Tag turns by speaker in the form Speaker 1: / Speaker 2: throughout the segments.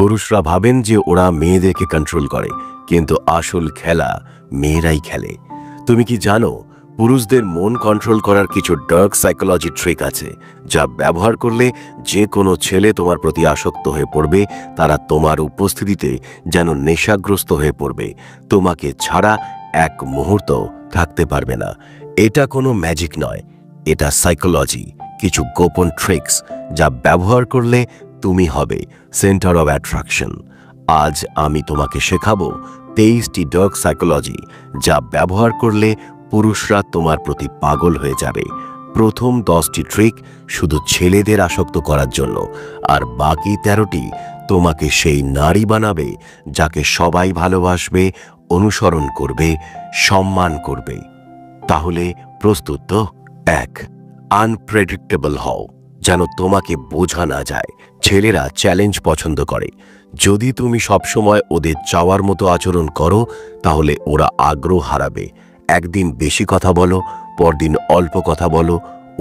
Speaker 1: পুরুষরা ভাবেন যে ওরা মেয়েদেরকে কন্ট্রোল করে, কিন্তু আসল খেলা মেয়েরাই খেলে। তুমি কি জানো, পুরুষদের মন কন্ট্রোল করার কিছু ডার্ক সাইকোলজি ট্রিক আছে, যা ব্যবহার করলে যে কোনো ছেলে তোমার প্রতি আসক্ত হয়ে পড়বে। তারা তোমার উপস্থিতিতে যেন নেশাগ্রস্ত হয়ে পড়বে, তোমাকে ছাড়া এক মুহূর্ত থাকতে পারবে না। এটা কোনো ম্যাজিক নয়, এটা সাইকোলজি, কিছু গোপন ট্রিক্স যা ব্যবহার করলে তুমি হবে সেন্টার অফ অ্যাট্রাকশন। আজ আমি তোমাকে শেখাবো 23টি ডার্ক সাইকোলজি যা ব্যবহার করলে পুরুষরা তোমার প্রতি পাগল হয়ে যাবে। প্রথম 10টি ট্রিক শুধু ছেলেদের আসক্ত করার জন্য, আর বাকি 13টি তোমাকে সেই নারী বানাবে যাকে সবাই ভালোবাসবে, অনুসরণ করবে, সম্মান করবে। তাহলে প্রস্তুত তো? 1. আনপ্রেডিক্টেবল হও, যেন তোমাকে বোঝা না যায়। ছেলেরা চ্যালেঞ্জ পছন্দ করে। যদি তুমি সবসময় ওদের চাওয়ার মতো আচরণ করো, তাহলে ওরা আগ্রহ হারাবে। একদিন বেশি কথা বলো, পরদিন অল্প কথা বলো,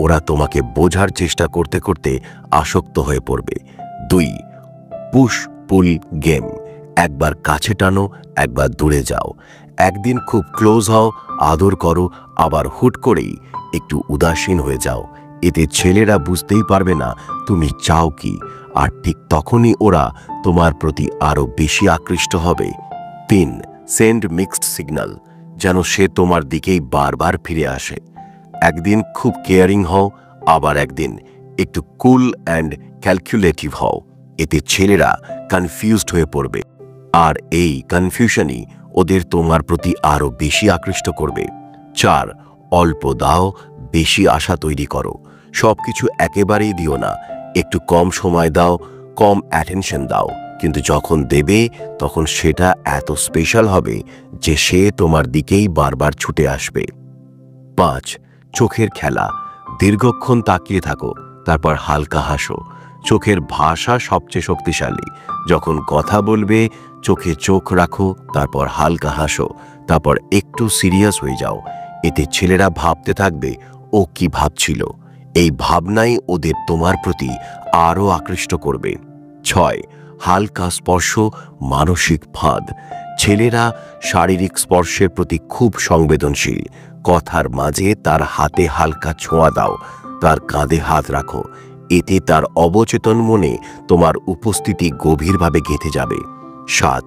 Speaker 1: ওরা তোমাকে বোঝার চেষ্টা করতে করতে আসক্ত হয়ে পড়বে। 2. পুশ পুল গেম, একবার কাছে টানো, একবার দূরে যাও। একদিন খুব ক্লোজ হও, আদর করো, আবার হুট করেই একটু উদাসীন হয়ে যাও। এতে ছেলেরা বুঝতেই পারবে না তুমি চাও কি, আর ঠিক তখনই ওরা তোমার প্রতি আরো বেশি আকৃষ্ট হবে। 3. সেন্ড মিক্সড সিগন্যাল, যেন সে তোমার দিকেই বারবার ফিরে আসে। একদিন খুব কেয়ারিং হও, আবার একদিন একটু কুল অ্যান্ড ক্যালকুলেটিভ হও। এতে ছেলেরা কনফিউজড হয়ে পড়বে, আর এই কনফিউশনই ওদের তোমার প্রতি আরো বেশি আকৃষ্ট করবে। 4. অল্প দাও, বেশি আশা তৈরি করো। সবকিছু একেবারেই দিও না, একটু কম সময় দাও, কম অ্যাটেনশন দাও, কিন্তু যখন দেবে তখন সেটা এত স্পেশাল হবে যে সে তোমার দিকেই বারবার ছুটে আসবে। 5. চোখের খেলা, দীর্ঘক্ষণ তাকিয়ে থাকো, তারপর হালকা হাসো। চোখের ভাষা সবচেয়ে শক্তিশালী। যখন কথা বলবে চোখে চোখ রাখো, তারপর হালকা হাসো, তারপর একটু সিরিয়াস হয়ে যাও। এতে ছেলেরা ভাবতে থাকবে ও কি ভাবছিল। এই ভাবনাই ওদের তোমার প্রতি আরও আকৃষ্ট করবে। 6. হালকা স্পর্শ, মানসিক ফাঁদ। ছেলেরা শারীরিক স্পর্শের প্রতি খুব সংবেদনশীল। কথার মাঝে তার হাতে হালকা ছোঁয়া দাও, তার কাঁধে হাত রাখো। এতে তার অবচেতন মনে তোমার উপস্থিতি গভীরভাবে গেঁথে যাবে। 7.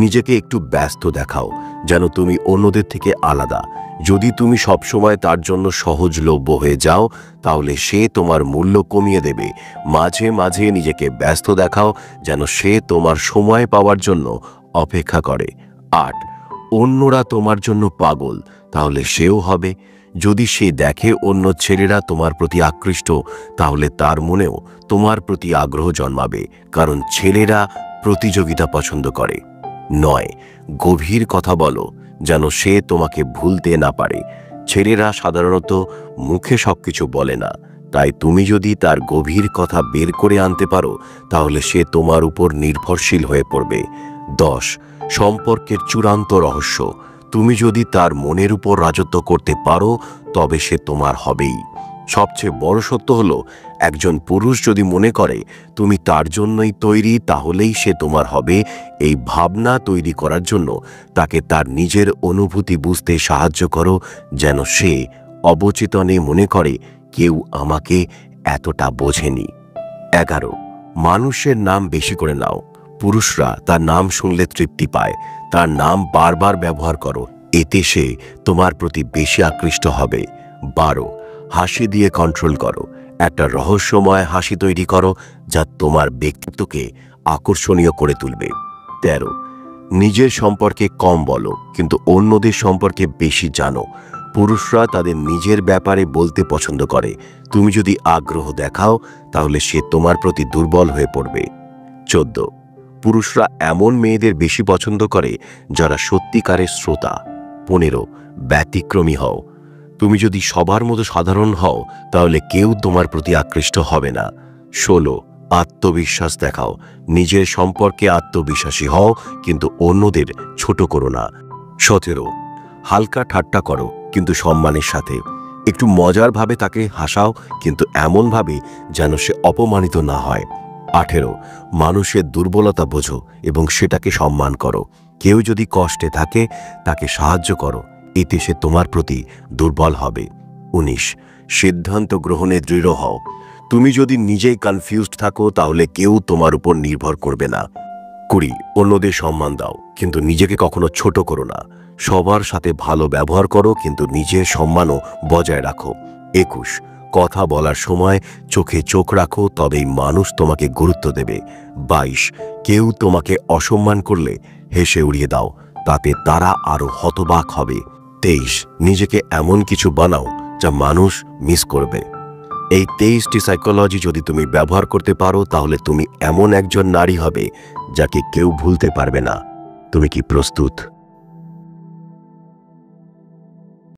Speaker 1: নিজেকে একটু ব্যস্ত দেখাও, যেন তুমি অন্যদের থেকে আলাদা। যদি তুমি সবসময় তার জন্য সহজলভ্য হয়ে যাও, তাহলে সে তোমার মূল্য কমিয়ে দেবে। মাঝে মাঝে নিজেকে ব্যস্ত দেখাও, যেন সে তোমার সময় পাওয়ার জন্য অপেক্ষা করে। 8. অন্যরা তোমার জন্য পাগল, তাহলে সেও হবে। যদি সে দেখে অন্য ছেলেরা তোমার প্রতি আকৃষ্ট, তাহলে তার মনেও তোমার প্রতি আগ্রহ জন্মাবে, কারণ ছেলেরা প্রতিযোগিতা পছন্দ করে। 9. গভীর কথা বলো, যেন সে তোমাকে ভুলতে না পারে। ছেলেরা সাধারণত মুখে সবকিছু বলে না, তাই তুমি যদি তার গভীর কথা বের করে আনতে পারো, তাহলে সে তোমার উপর নির্ভরশীল হয়ে পড়বে। 10. সম্পর্কের চূড়ান্ত রহস্য, তুমি যদি তার মনের উপর রাজত্ব করতে পারো, তবে সে তোমার হবেই। সবচেয়ে বড় সত্য হলো, একজন পুরুষ যদি মনে করে তুমি তার জন্যই তৈরি, তাহলেই সে তোমার হবে। এই ভাবনা তৈরি করার জন্য তাকে তার নিজের অনুভূতি বুঝতে সাহায্য করো, যেন সে অবচেতনে মনে করে কেউ আমাকে এতটা বোঝেনি। 11. মানুষের নাম বেশি করে নাও। পুরুষরা তার নাম শুনলে তৃপ্তি পায়। তার নাম বারবার ব্যবহার করো, এতে সে তোমার প্রতি বেশি আকৃষ্ট হবে। 12. হাসি দিয়ে কন্ট্রোল করো। একটা রহস্যময় হাসি তৈরি করো, যা তোমার ব্যক্তিত্বকে আকর্ষণীয় করে তুলবে। 13. নিজের সম্পর্কে কম বলো, কিন্তু অন্যদের সম্পর্কে বেশি জানো। পুরুষরা তাদের নিজের ব্যাপারে বলতে পছন্দ করে। তুমি যদি আগ্রহ দেখাও, তাহলে সে তোমার প্রতি দুর্বল হয়ে পড়বে। 14. পুরুষরা এমন মেয়েদের বেশি পছন্দ করে যারা সত্যিকারের শ্রোতা। 15. ব্যতিক্রমী হও। তুমি যদি সবার মতো সাধারণ হও, তাহলে কেউ তোমার প্রতি আকৃষ্ট হবে না। 16. আত্মবিশ্বাস দেখাও। নিজের সম্পর্কে আত্মবিশ্বাসী হও, কিন্তু অন্যদের ছোট করো না। 17. হালকা ঠাট্টা করো, কিন্তু সম্মানের সাথে। একটু মজার ভাবে তাকে হাসাও, কিন্তু এমনভাবে যেন সে অপমানিত না হয়। 18 মানুষের দুর্বলতা বোঝো এবং সেটাকে সম্মান করো। কেউ যদি কষ্টে থাকে তাকে সাহায্য করো, এতে সে তোমার প্রতি দুর্বল হবে। 19 সিদ্ধান্ত গ্রহণে দৃঢ় হও। তুমি যদি নিজেই কনফিউজড থাকো তাহলে কেউ তোমার উপর নির্ভর করবে না। 20 অন্যদের সম্মান দাও, কিন্তু নিজেকে কখনো ছোট করো না। সবার সাথে ভালো ব্যবহার করো, কিন্তু নিজের সম্মানও বজায় রাখো। 21 কথা বলার সময় চোখে চোখ রাখো, তবেই মানুষ তোমাকে গুরুত্ব দেবে। 22 কেউ তোমাকে অসম্মান করলে হেসে উড়িয়ে দাও, তাতে তারা আরো হতবাক হবে। 23 নিজেকে এমন কিছু বানাও যা মানুষ মিস করবে। এই 23টি সাইকোলজি যদি তুমি ব্যবহার করতে পারো তাহলে তুমি এমন একজন নারী হবে যাকে কেউ ভুলতে পারবে না। তুমি কি প্রস্তুত?